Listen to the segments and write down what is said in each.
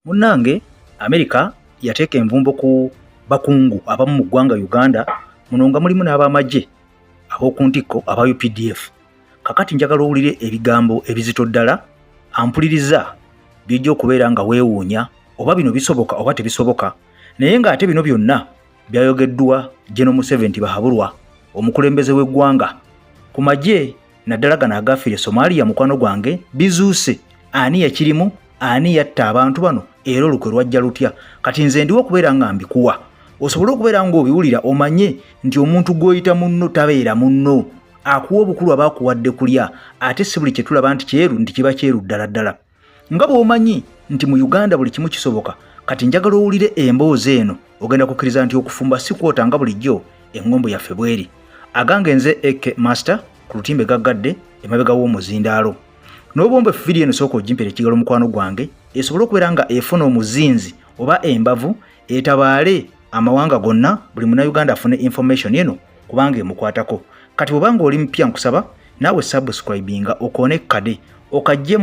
Munnange America yateeka envumbo ku bakungu abamu mu ggwanga Uganda muno nga mulimu n'abamagye ab'oku ntikko aba UPDF. Kakati njagala owulire ebigambo ebizito ddala ampuliriza bijja okubeera nga weewuunya oba bino bisoboka oba tebisoboka, naye ng'ate bino byonna byayogeddwa General Museveni bahabulwa omukulembeze w'eggwanga ku magye naddala gano agafiire Somalia. Mukwano gwange bizuuse ani yakirimu, ani yatta abantu bano era olukwe lwajja lutya. Kati nze ndiwo okubeera nga mbikuwa osobole okubeera ng'obiwulira omanye nti omuntu gw'oyita munno tabeera munno, akuwa obukulu abaakuwadde kulya, ate si buli kye tulaba nti kyeru nti kiba kyeru ddala ddala. Nga bw'omanyi nti mu Uganda buli kimu kisoboka, kati njagala owulire emboozi eno ogenda kukkiriza nti okufumba si kwota nga bulijjo eŋŋombo yaffe bweri. Agange nze Eke Master ku lutimbe gaggadde emabega w'omuzindaalo. N'obwombe vidiyo eno sooka ogimpera ekigalo mukwano gwange esobole okubeera nga efuna omuzinzi oba embavu etabaale amawanga gonna, buli munnayuganda afune information eno kubanga emukwatako. Kati bw'obanga oli mpya nkusaba naawe subscribinga okoone kade okajje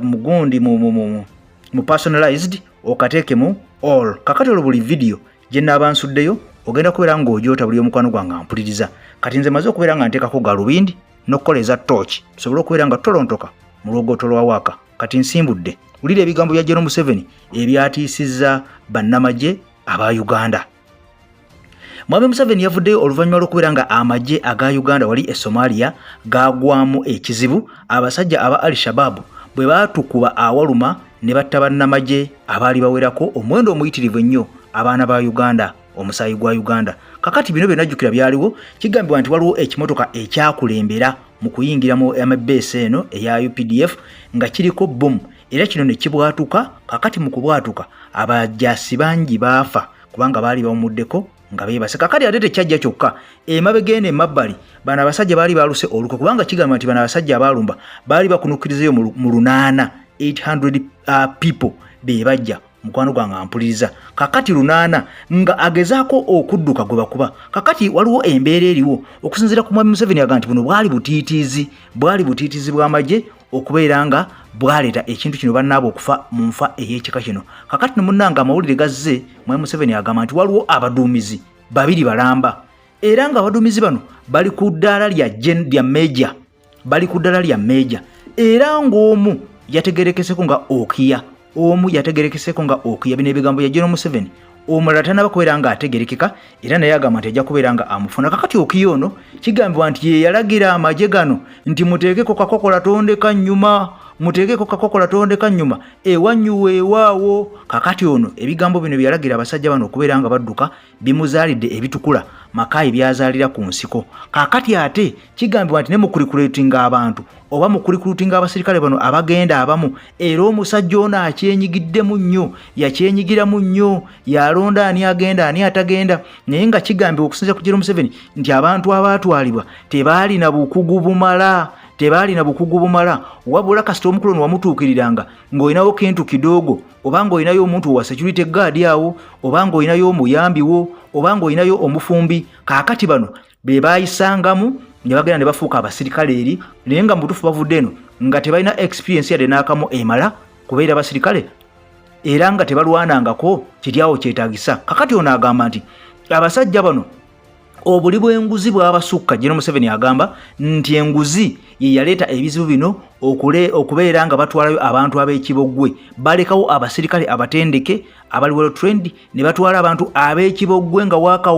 mugundi mu personalized okateeke mu all. Kakati olwo buli video gye nnaaba nsuddeyo ogenda kubeera ng'ogyota buli omukwano gwange ampuliriza. Kati nze maze okubeera nga nteekako galubindi n'okukola eza torch tusobole okubeera nga tolontoka mu lwogoto lwa waaka. Kati nsimbudde wulira ebigambo bya General Museveni ebyatiisizza bannamagye aba Uganda. Mwami Museveni yavuddeyo oluvannyuma lw'okubeera nga amagye aga Uganda wali e Somalia gaagwamu ekizibu abasajja aba Al-Shabaab bwe baatukuba awaluma ne batta bannamagye abaali bawerako omuwendo omuyitirivu ennyo abaana ba Uganda, omusaayi gwa Uganda. Kakati bino byenajjukira byaliwo kigambibwa nti waliwo ekimotoka ekyakulembera mu kuyingira mu MBS eno eya UPDF nga kiriko bomu era kino ne kibwatuka. Kakati mu kubwatuka abajaasi bangi baafa kubanga baali bawumuddeko nga beebase. Kakati ate tekyajja kyokka, emabega eno emabbali bano abasajja baali baaluse olukwe kubanga kigamba nti bano abasajja abaalumba baali bakunukkirizayo mu lunaana 800 people be bajja. Mukwano gwange ampuliriza. Kakati lunaana nga agezaako okudduka gwe bakuba. Kakati waliwo embeera eriwo okusinziira ku Mwami Museveni aga nti buno bwali butiitiizi bw'amagye okubeera nga bwaleeta ekintu kino bannaabo okufa mu nfa ey'ekika kino. Kakati nomunnanga amawulire gazze Mwami Museveni agamba nti waliwo abaduumizi babiri balamba era nga abaduumizi bano bali ku ddaala lya meeja era ng'omu yategerekeseko nga okiya. Bino ebigambo ya General Museveni. Omulala tanaba kubeera nga ategerekeka era naye agamba nti ajja kubeera nga amufuna. Kakati okiya ono kigambibwa nti ye yalagira amagye gano nti muteekeko kakokola tondeka nnyuma ewannyu weewaawo. Kakati ono ebigambo bino byalagira abasajja bano okubeera nga badduka bimuzaalidde ebitukula makaayi byazaalira ku nsiko. Kakati ate kigambibwa nti ne mu kurikulutinga abantu oba mu kurikulutinga abasirikale bano abagenda abamu era omusajja ono akyenyigiddemu nnyo, yakyenyigiramu nnyo, yalonda ani agenda ani atagenda. Naye nga kigambibwa okusinziira ku General Museveni nti abantu abaatwalibwa tebaalina bukugu bumala wabula kasita omukulu ono wamutuukiriranga ng'olinawo kintu kidogo oba ng'olinayo omuntu wa security guard awo oba ng'olinayo omuyambi wo oba ng'olinayo omufumbi. Kaakati bano be baayisangamu ne bagenda ne bafuuka abasirikale eri, naye nga mutuufu bavudde eno nga tebalina experience yadde n'akamu emala kubeera abasirikale era nga tebalwanangako kiryawo kyetaagisa. Kakati ono agamba nti abasajja bano obuli bw'enguzi bw'abasukka. General Museveni agamba nti enguzi ye yaleeta ebizibu bino okubeera nga batwalayo abantu ab'ekiboggwe. Balekawo abasirikale abatendeke abali well trained ne batwala abantu ab'ekiboggwe nga waka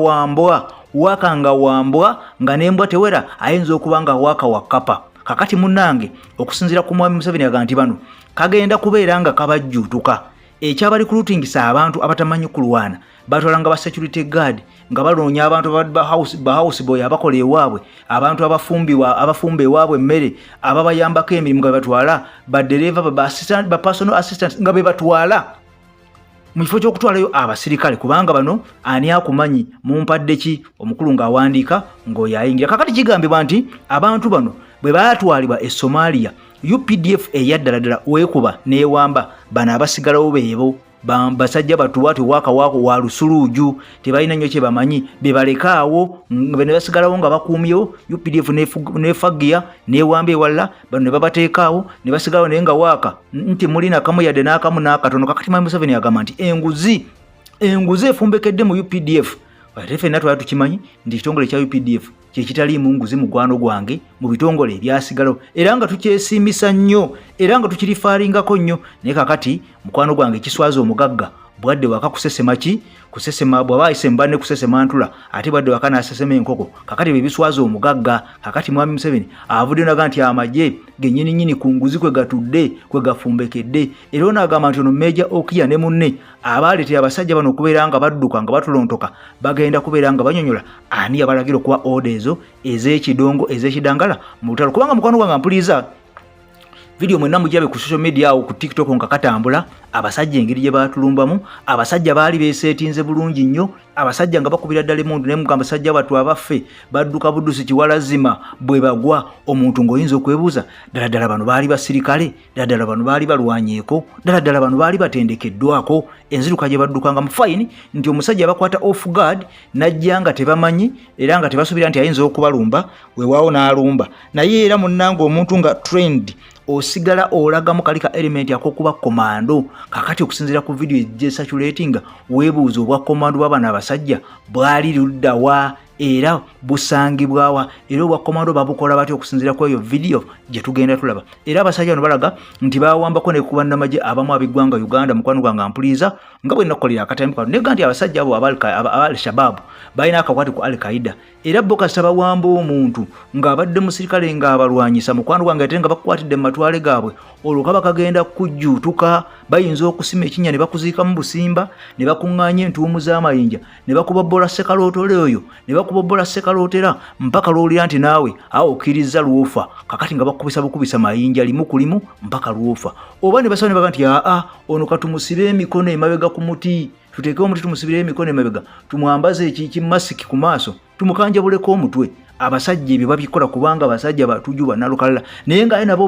nga wambwa nga n'embwa tewera ayinza okuba nga waka wakapa. Kakati munnange okusinziira ku Mwami Museveni agamba nti bano kagenda kubeera nga kabajjuutuka. Ekyabali kulutingisa abantu abatamanyi kulwana batwalanga ba security guard nga baloonya abantu ba house boy abakola ewaabwe, abantu abafumba ewaabwe emmere, ababayambako emirimu nga batwala badereva ba personal assistant nga be batwala mu kifo ky'okutwalayo abasirikale kubanga bano ani akumanyi mumpadde ki omukulu ng'awandiika ng'oyo ayingira. Kakati kigambibwa nti abantu bano bwe baatwalibwa e Somalia UPDF eyaddala wekuba newamba bana abasigalawo beebo basajja batuwate waka wako wa lusuluju tebalina nnyo kye bamanyi bebalekaawo ne basigalawo nga bakuumyewo UPDF nefagia newamba ewalala bano ne babateekaawo ne basigalawo naye nga waaka nti mulina kamu yadde n'akamu n'akatono. Kakati Mwami Museveni agamba nti enguzi efumbekedde mu UPDF. Ate ffenna twali tukimanyi nti ekitongole kya UPDF kyekitaliimu nguzi mukwano gwange mu bitongole ebyasigalawo era nga tukyesiimisa nnyo era nga tukirifaalingako nnyo. Naye kakati mukwano gwange kiswaza omugagga bwadde waka kusesema ki kusesema bw'aba ayise mbanne kusesema ntula ate bwadde waka n'asesema enkoko. Kakati bebiswaza omugagga. Kakati Mwami Museveni avudde naga nti amagye gennyininyini ku nguzi kwe gatudde kwe gafumbekedde era onagamba nti ono Meja Okiya ne munne abaaleetera abasajja bano okubeera nga badduka nga batulontoka bagenda kubeera nga banyonyola ani yabalagira okuba oda ezo ez'ekidongo ez'ekidangala mu lutalo. Kubanga mukwano gwange mpuliriza video mwenna mujabe ku social media awo ku TikTok nga katambula abasajja engeri gye batulumbamu abasajja baali beesetinze bulungi nnyo abasajja nga bakubira ddala emundu naye mugamba basajja batu abaffe badduka buddusi kiwalazima bwe bagwa omuntu ng'oyinza okwebuuza ddala bano baali basirikale ddala bano baali balwanyeeko ddala bano baali batendekeddwako enziruka gye baddukanga mu fine nti omusajja bakwata off guard najja nga tebamanyi era nga tebasuubira nti ayinza okubalumba weewaawo n'alumba naye era munnanga omuntu nga trend osigala olagamu kalika element akokuba komando. Kakati okusinzira ku video ejjesatulatinga weebuuza obwa komando bw'abana abasajja bwali luddawa era busangibwawa era obwa komando babukola batya okusinzira ku eyo video gye tugenda tulaba. Era abasajja bano balaga nti bawambako ne kuba nnamagye abamu ab'eggwanga Uganda mukwano gwange ampuliza nga bwe nakolera akatambi kano ne ganti abasajja abo Al-Shabaab balina akakwate ku Al-Qaeda era bo kasaba wamba omuntu ng'abadde musirikale ng'abalwanyisa mukwano gwange ate nga bakwatidde mu matwale gaabwe olwo kaba kagenda kujjuutuka bayinza okusima ekinnya ne bakuziika mu busimba ne bakuŋŋaanya entuumu z'amayinja ne bakubabbola sekalootole oyo ne bakubabbola sekalootera mpaka lw'olira nti naawe awo okkiriza lwofa kakati nga bakubisa bukubisa mayinja limu ku limu mpaka lwofa oba ne basaba ne baga nti ono katumusibe emikono emabega ku muti tuteekewo omuti tumusibire emikono emabega tumwambaze ekimasiki ku maaso tumukanjabuleko omutwe. Abasajja ebyo babikola kubanga abasajja batujuba nalukalala naye nga nabo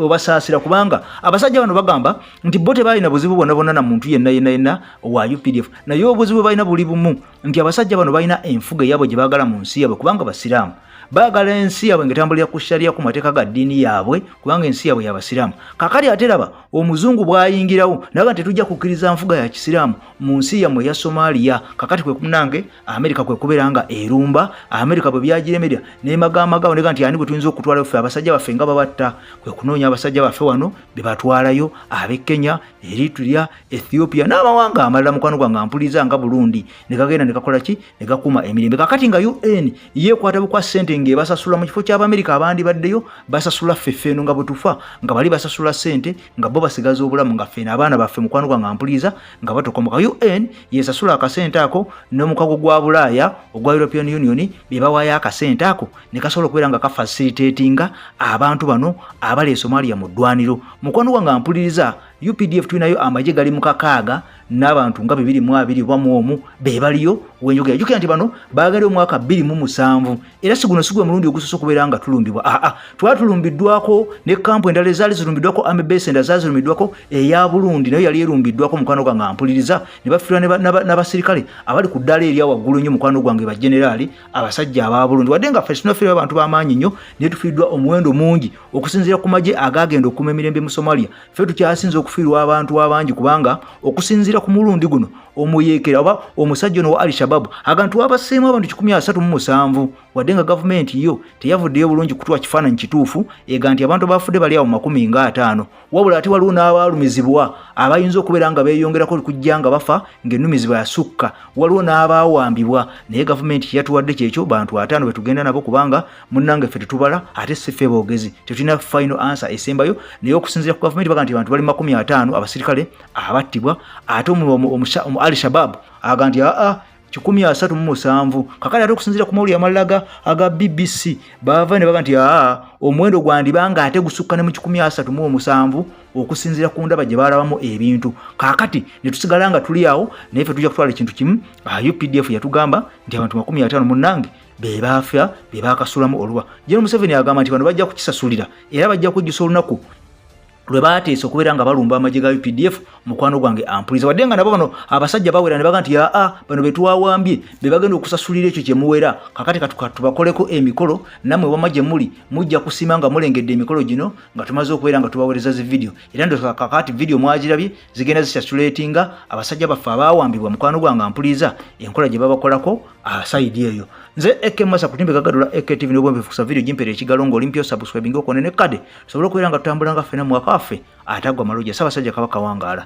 obasaasira kubanga abasajja bano bagamba nti bo tebalina buzibu bwonna na muntu yenna wa UPDF naye obuzibu balina buli bumu nti abasajja bano balina enfuga eyabwe gye baagala mu nsi yabwe kubanga basiraamu baagala ensi yabwe ngetambulira ku sharia ku mateeka ga ddiini yaabwe kubanga ensi yabwe y'abasiraamu. Kakati ate raba omuzungu bw'ayingirawo naga nti tujja kukkiriza nfuga ya kisiraamu mu nsi yammwe ya Somalia. Kakati kwe kumunange Amerika kwe kubeera nga erumba Amerika bwe byagiremerera n'emagamaga nega nti ani bwe tuyinza okutwala ffe abasajja baffe nga babatta kwe kunoonya abasajja baffe wano be batwalayo ab'e Kenya, Eritrea, Ethiopia n'amawanga amalala mukwano gwange ampuliza nga Burundi ne gagenda ne gakola ki ne gakuuma emirembe. Kakati nga UN yeekwata bukwa ssente ng'ebasasula mu kifo ky'Abamerica abandi baddeyo basasula ffe eno nga bwe tufa nga bali basasula ssente nga bo basigaza obulamu nga ffeeno abaana baffe mukwano gwange ampuliza nga batokomoka. UN yesasula akasente ako n'omukago gwa Bulaaya ogwa European Union be bawaayo akasente ako ne kasobola okubeera nga kafacilitatinga abantu bano abali e Somalia mu ddwaniro. Mukwano gwange ampuliriza UPDF tulinayo amagye gali mu kakaaga n'abantu nga 221 be baliyo wenjogera jukira nti bano baagala omwaka 2007 era siguno sigwe mulundi ogusoso okubeera nga tulumbibwa twatulumbiddwako ne kampu endala ezaali zirumbiddwako amebese enda zaali zirumbiddwako eya Burundi nayo yali erumbiddwako mukwano gwange ampuliriza ne bafiirwa n'abasirikale abali ku ddala erya waggulu nnyo mukwano gwange bajenerali abasajja aba Burundi wadde nga ffe tunafiirwa abantu b'amaanyi nnyo naye tufiiriddwa omuwendo mungi okusinziira ku magye agagenda okuma emirembe mu Somalia. Ffe tukyasinza okufiirwa abantu abangi kubanga okusinziira ku mulundi guno omuyeekera oba omusajja ono wa Al-Shabaab agantu abaseemu abantu 137 wadde nga gavumenti yo teyavuddeyo bulungi kutuwa kifaananyi kituufu ega nti abantu bafudde bali awo 50 wabula ate waliwo n'abaalumizibwa abayinza okubeera nga beeyongerako kujja nga bafa ng'ennumizibwa yasukka waliwo n'abaawambibwa naye gavumenti yatuwadde kyekyo bantu 5 betugenda nabo kubanga munnange ffe tetubala ate siffe boogezi tetulina final answer esembayo naye okusinziira ku gavumenti baga nti abantu bali 50 abasirikale abattibwa ate Al-Shabaab aga nti 137 kakati ate okusinziira ku mawulire amalala aga BBC bava ne baga nti omuwendo gwandibanga ate gusukka ne mu 137 okusinziira ku ndaba gye baalabamu ebintu. Kakati ne tusigala nga tuli awo naye ffe tujja kutwala ekintu kimu UPDF yatugamba nti abantu 50 munnange be baafa be baakasulamu olwa. General Museveni agamba nti bano bajja kukisasulira era bajja kujjusa olunaku lwe baateesa okubeera nga balumba amagye ga UPDF mukwano gwange ampuliza wadde nga nabo bano abasajja bawera ne baga nti bano betwawambye be bagenda okusasulira ekyo kye muwera kakati tubakoleko emikolo nammwe wamagye muli mujja kusima nga mulengedde emikolo gino nga tumaze okubeera nga tubaweereza zi video era ndo kakati video mwagirabye zigenda zisasulatinga abasajja baffe abaawambibwa mukwano gwange ampuliza enkola gye babakolako saidi eyo. Nze Eke Masa kutimbe kagadula EKTV n'obwembe fukusa video jimpere ekigalo ng'olimpyo subscribing okone ne kade tusobole okubeera nga tutambula nga ffena mwaka waffe atagwa maloja Ssaabasajja Kabaka wangaala.